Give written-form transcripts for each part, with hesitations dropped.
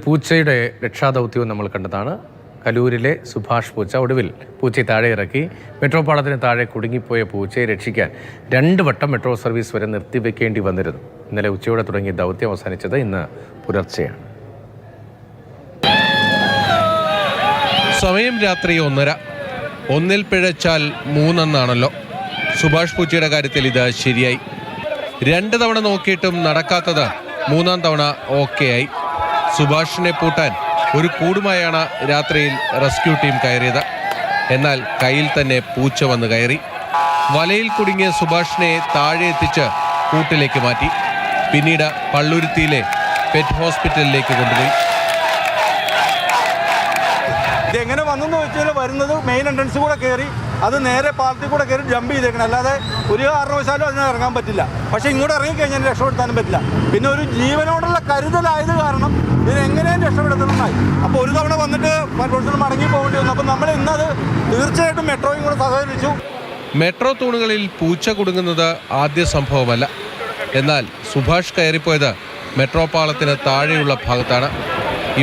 പൂച്ചയുടെ രക്ഷാദൗത്യവും നമ്മൾ കണ്ടതാണ്. കലൂരിലെ സുഭാഷ് പൂച്ച ഒടുവിൽ പൂച്ചയെ താഴെ ഇറക്കി. മെട്രോ പാളത്തിന് താഴെ കുടുങ്ങിപ്പോയ പൂച്ചയെ രക്ഷിക്കാൻ 2 വട്ടം മെട്രോ സർവീസ് വരെ നിർത്തിവെക്കേണ്ടി വന്നിരുന്നു. ഇന്നലെ ഉച്ചയോടെ തുടങ്ങിയ ദൗത്യം അവസാനിച്ചത് ഇന്ന് പുലർച്ചെയാണ്. സമയം രാത്രി 1:30. 1 പിഴച്ചാൽ 3 എന്നാണല്ലോ. സുഭാഷ് പൂച്ചയുടെ കാര്യത്തിൽ ഇത് ശരിയായി. 2 തവണ നോക്കിയിട്ടും നടക്കാത്തത് 3-ാം തവണ ഓക്കെ ആയി. സുഭാഷിനെ പൂട്ടാൻ ഒരു കൂടുമായാണ് രാത്രിയിൽ റെസ്ക്യൂ ടീം കയറിയത്. എന്നാൽ കയ്യിൽ തന്നെ പൂച്ച വന്ന് കയറി. വലയിൽ കുടുങ്ങിയ സുഭാഷിനെ താഴെ എത്തിച്ച് കൂട്ടിലേക്ക് മാറ്റി. പിന്നീട് പള്ളുരുത്തിയിലെ പെറ്റ് ഹോസ്പിറ്റലിലേക്ക് കൊണ്ടുപോയി. ഇതെങ്ങനെ വന്നെന്ന് വെച്ചാൽ വരുന്നത് മെയിൻ എൻട്രൻസ് കൂടെ കയറി അത് നേരെ പാലത്തിൽ കൂടെ കയറി ജമ്പ് ചെയ്തേക്കണം. അല്ലാതെ ഒരു കാരണവശാലും അതിന് ഇറങ്ങാൻ പറ്റില്ല. പക്ഷേ ഇങ്ങോട്ട് ഇറങ്ങിക്കഴിഞ്ഞാൽ രക്ഷപ്പെടുത്താനും പറ്റില്ല. പിന്നെ ഒരു ജീവനോടുള്ള കരുതലായത് കാരണം ഇതിനെങ്ങനെയും രക്ഷപ്പെടുത്തണമെന്നായി. അപ്പോൾ ഒരു തവണ വന്നിട്ട് പലപ്പോഴും മടങ്ങി പോകേണ്ടി വന്നു. അപ്പോൾ നമ്മൾ ഇന്നത് തീർച്ചയായിട്ടും മെട്രോയും കൂടെ സഹകരിച്ചു. മെട്രോ തൂണുകളിൽ പൂച്ച കുടുങ്ങുന്നത് ആദ്യ സംഭവമല്ല. എന്നാൽ സുഭാഷ് കയറിപ്പോയത് മെട്രോ പാളത്തിന് താഴെയുള്ള ഭാഗത്താണ്.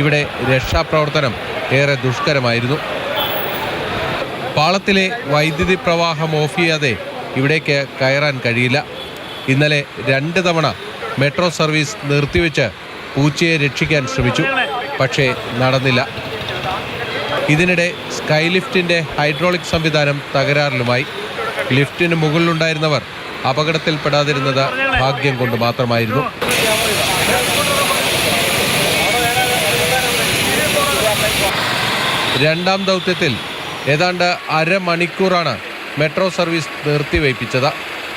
ഇവിടെ രക്ഷാപ്രവർത്തനം ഏറെ ദുഷ്കരമായിരുന്നു. പാളത്തിലെ വൈദ്യുതി പ്രവാഹം ഓഫ് ചെയ്യാതെ ഇവിടേക്ക് കയറാൻ കഴിയില്ല. ഇന്നലെ 2 തവണ മെട്രോ സർവീസ് നിർത്തിവെച്ച് പൂച്ചയെ രക്ഷിക്കാൻ ശ്രമിച്ചു. പക്ഷേ നടന്നില്ല. ഇതിനിടെ സ്കൈ ലിഫ്റ്റിൻ്റെ ഹൈഡ്രോളിക് സംവിധാനം തകരാറിലുമായി. ലിഫ്റ്റിന് മുകളിലുണ്ടായിരുന്നവർ അപകടത്തിൽപ്പെടാതിരുന്നത് ഭാഗ്യം കൊണ്ട് മാത്രമായിരുന്നു. രണ്ടാം ദൗത്യത്തിൽ ഏതാണ്ട് അരമണിക്കൂറാണ് മെട്രോ സർവീസ് നിർത്തിവയ്പ്പിച്ചത്.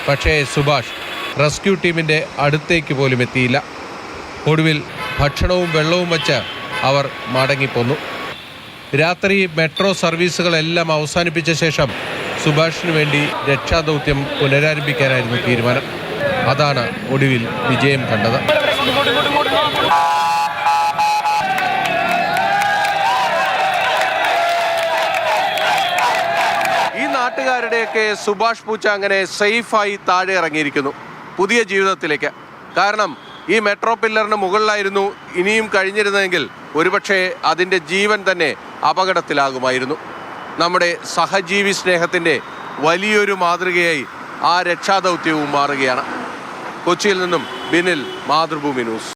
പക്ഷേ സുഭാഷ് റെസ്ക്യൂ ടീമിൻ്റെ അടുത്തേക്ക് പോലും എത്തിയില്ല. ഒടുവിൽ ഭക്ഷണവും വെള്ളവും വച്ച് അവർ മടങ്ങിപ്പോന്നു. രാത്രി മെട്രോ സർവീസുകളെല്ലാം അവസാനിപ്പിച്ച ശേഷം സുഭാഷിന് വേണ്ടി രക്ഷാദൗത്യം പുനരാരംഭിക്കാനായിരുന്നു തീരുമാനം. അതാണ് ഒടുവിൽ വിജയം കണ്ടത്. നാട്ടുകാരുടെയൊക്കെ സുഭാഷ് പൂച്ച അങ്ങനെ സേഫായി താഴെ ഇറങ്ങിയിരിക്കുന്നു പുതിയ ജീവിതത്തിലേക്ക്. കാരണം ഈ മെട്രോ പില്ലറിന് മുകളിലായിരുന്നു ഇനിയും കഴിഞ്ഞിരുന്നെങ്കിൽ ഒരുപക്ഷെ അതിൻ്റെ ജീവൻ തന്നെ അപകടത്തിലാകുമായിരുന്നു. നമ്മുടെ സഹജീവി സ്നേഹത്തിൻ്റെ വലിയൊരു മാതൃകയായി ആ രക്ഷാദൗത്യവും മാറുകയാണ്. കൊച്ചിയിൽ നിന്നും ബിനിൽ, മാതൃഭൂമി ന്യൂസ്.